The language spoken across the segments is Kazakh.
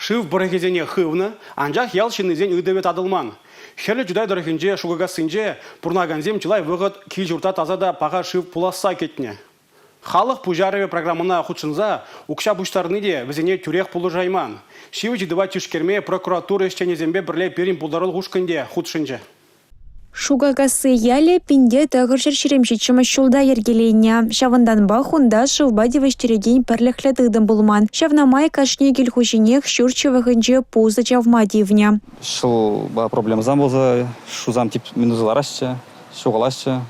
шив бірігезене хывны, анжақ ялшынызен үдевет адылман. Херлі жүдай дұрхынже шуғығасынже пұрнаганзем чылай вғыт кей жұрта тазада паға шив пуласа кетіне. Халық пұжарыве программына құтшынза, ұқша бұштарыны де візіне түрек пұлы жайман. Шивы жидыва түшкерме прокуратура ішченезембе бірле перін пұлдарыл ғушкінде құтшынже. Шугагасы яле пинде тағыр шершеремшечімі шулда ергелене. Шавындан бахунда шылбади вештереген пірліхлетігдің бұлман. Шавнамай кашне келхушинех шүрчевігінже пузы чавмадивне. Шыл проблема зам болза, шузам тип минузаларашчы, шуғалашчы.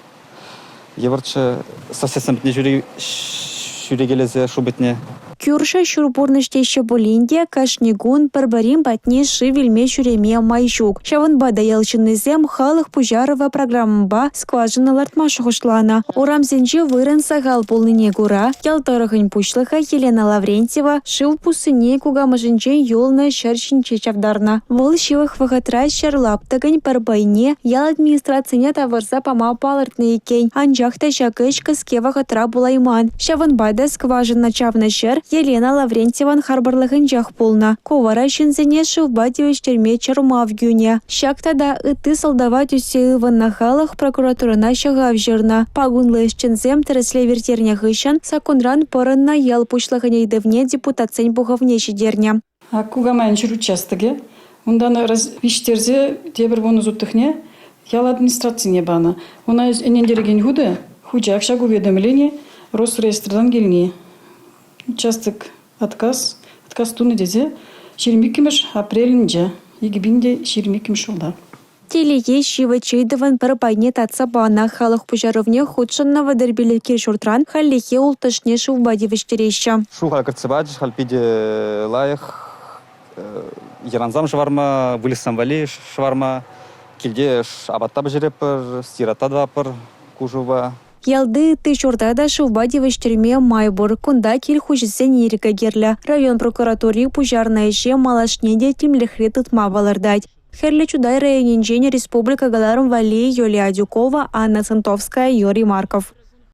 Еварчы совсем не жүрегелезе шубетне. Кюрша шурбурныштеші болинде кашнегун парбарим батне шивельме шуреме майшук. Шавынбада ялчынызем халық пужарова программба скважиналартма шухушлана. Орамзенже вырын сағал полныне гура, ялтарығын пушлыха Елена Лаврентьева шив пусыне кугамыжынже юлны шаршинче чавдарна. Вол шивых вағатра шарлаптығын парбайне ял администрацияне тавырса пама палыртны екен. Анжақта шакыш кыске вағатра булайман. Шавынбада скважина чавны шыр Елена Лаврентьеван харбарлығын жақ болна. Ковара шынзене шылбади өштерме чарумав гюне. Шактада ыты салдава түсе ыванна халық прокуратурына шағав жырна. Пагунлы ішчінзем тірісле вертерне ғышын сакунран порынна ел пушлығын ейдівне депутацень бұғавне шедерне. Кугамайын жыр участыге. Ондан виштерзе дебір бону зуттықне ял администрацияне бана. Она энендереген худы, худжак шаг уведомление Росреестрдан келіне. Участок отказ туны дезе 22 апрелінде, егібінде 22 жылда. Телее шивы чейдыван парапайне татса бана халық пужаровне худшыннава дербелеке журтран халлихе ултышне шывбади вештереща. Шуға кірцебадж, халпиде лайық, еранзам шварма, вылесам вали шварма, келде абатта бжерепір, стирата двапыр, кужува. Ялды ты журдада шывбади вештерме майбур, кунда келхушисен еріка герлі. Район прокуратури пужарна еше малашнеде темліхре тұтма балырдать. Херлі чудай районенжене республика галарым вали Юлия Дюкова, Анна Центовская, Юрий Марков.